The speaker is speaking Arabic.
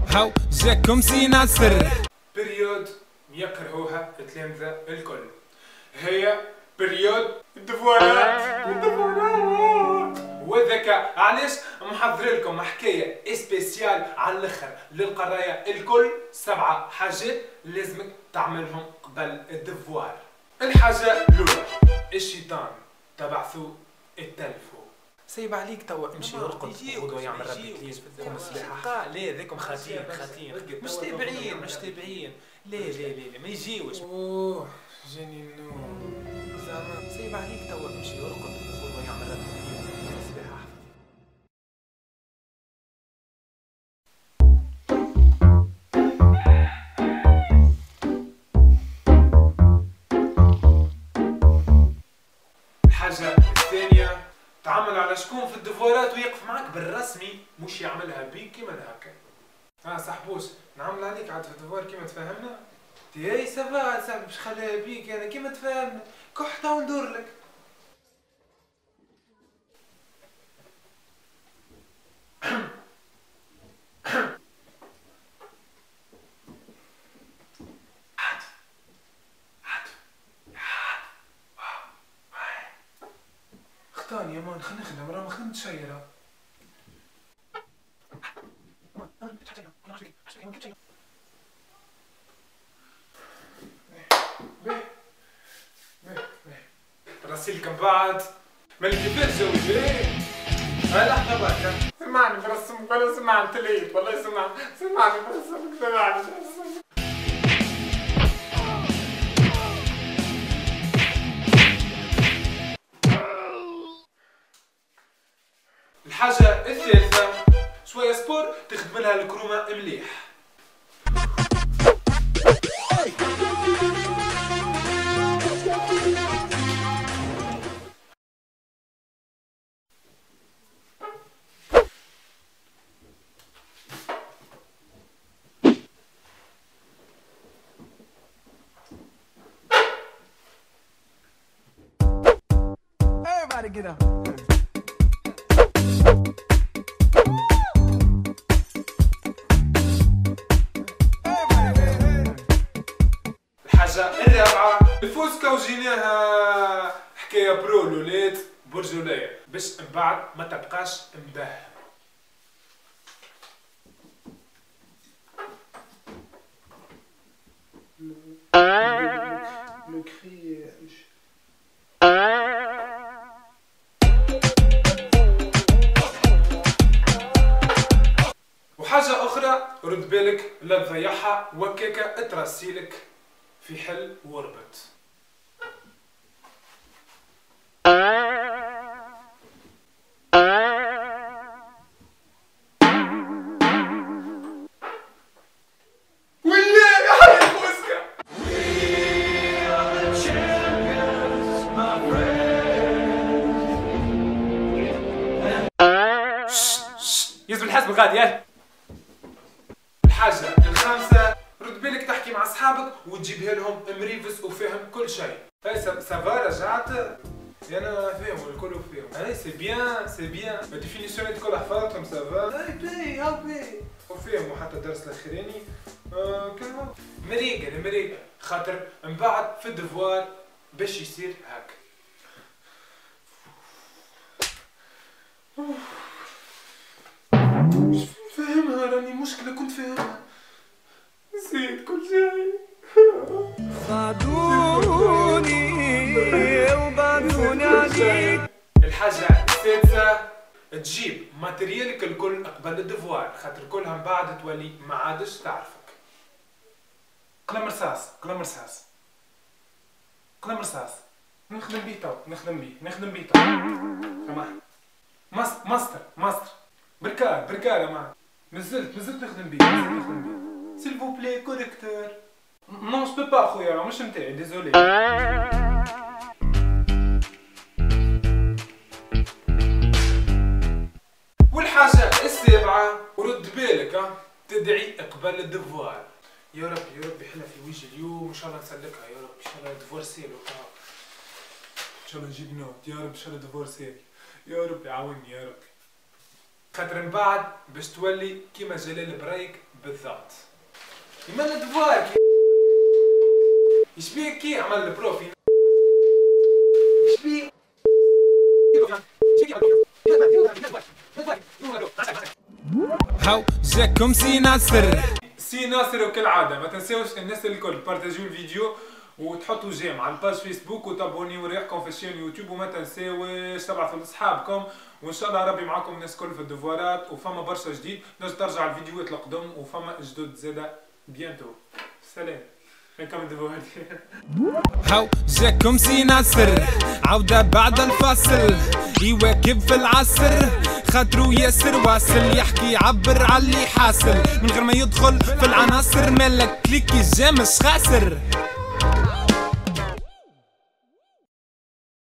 هاو جاكم سينا سر بريود يكرهوها التلامذة الكل، هي بريود الدفوارات والذكاء. علاش محضر لكم حكاية اسبيسيال على الاخر للقراية الكل، 7 حاجات لازمك تعملهم قبل الدفوار. الحاجة الأولى، الشيطان تبعثوا التلفو. سيب عليك توا امشي ارقد غدوة يعمل ربي تليز قوم السباحة. لا ذاكم خاطين مش تابعين لا ما يجيوش. اوه جاني النوم زعما. سيب عليك توا امشي ارقد غدوة يعمل ربي تليز قوم السباحة. الحاجة الثانية، تعمل على شكون في الدفورات ويقف معك بالرسمي، مش يعملها بيك كيما هكا. صاحبوش نعمل عليك عاد في الدفوار كيما تفهمنا. تي سافا صاحبي باش خليها بيك انا كيما تفهمنا، كحتة وندور لك. اختاني يا مان خلينا نخدم راه ما خدمتش شي. راسلكم بعد ما كيفاش جوي باهي. هاي لحظة بركة سمعني برسمك ولا سمعني تليت والله سمعني برسمك سمعني. الحاجة الثالثة، شوية سبور تخدم لها الكرومة مليح. Everybody get up. الحاجة الرابعة، الفوسكا وجيناها حكاية برو لولاد برجولية باش من بعد ما تبقاش مدهن. لو كري وحاجة أخرى رد بالك لا تضيعها وكاكا ترسيلك في حل وربط. ولا يا حي الفوسكا. يزم الحسب الغادي. الحاجة الخامسة، رد بالك تحكي مع اصحابك وتجيبها لهم مريفس وفاهم كل شيء. هاي سافا رجعت انا فاهم الكل فاهم. هاي سي بيان الديفينيسيون الكل حفظتهم سافا. هاي بي وفاهم حتى الدرس الاخراني كان مريقل خاطر من بعد في الدفوار باش يصير هاك. مش فاهمها راني مشكلة كنت فاهمها نسيت كل شيء. بعدوني وبعدوني عليك. الحاجة السادسة، تجيب ماتريالك الكل قبل الدفوار خاطر كلها من بعد تولي ما عادش تعرفك. قلم رصاص نخدم بيه تو سمح. ماستر بركار يا مان. مازلت نخدم بيه s'il vous plaît correcteur. non je peux pas خويا مش نتاعي ديزولي. والحاجة السابعة، ورد بالك تدعي قبل الدفوار. يا ربي حنا في وجه اليوم ان شاء الله نسلكها يا رب. ان شاء الله الدفوار سهل ان شاء الله نجيب نوت يا رب. ان شاء الله الدفوار سهل يا رب يعاوني يا رب. خاطر من بعد باش تولي كيما جلال بريك بالضبط. كيما الدفوار يشبيك كي عمل البروفي يشبيك هاو جاكم سي ناصر. سي ناصر وكالعادة ما تنساوش الناس الكل بارتاجيو الفيديو وتحطوا جيم على الباج فيسبوك وتابونيو ريحكم في الشين يوتيوب وما تنساوش تبعثوا لاصحابكم وان شاء الله ربي معاكم الناس الكل في الدفوارات وفما برشا جديد نجم ترجع الفيديوهات القدم وفما جدد زاده بيانتو. سلام نكمل الدفوارات. هاو جاكم سي ناصر عودة بعد الفاصل يواكب في العصر خاطرو ياسر واصل يحكي يعبر على اللي حاصل من غير ما يدخل في العناصر مالك كليكي جا مش خاسر.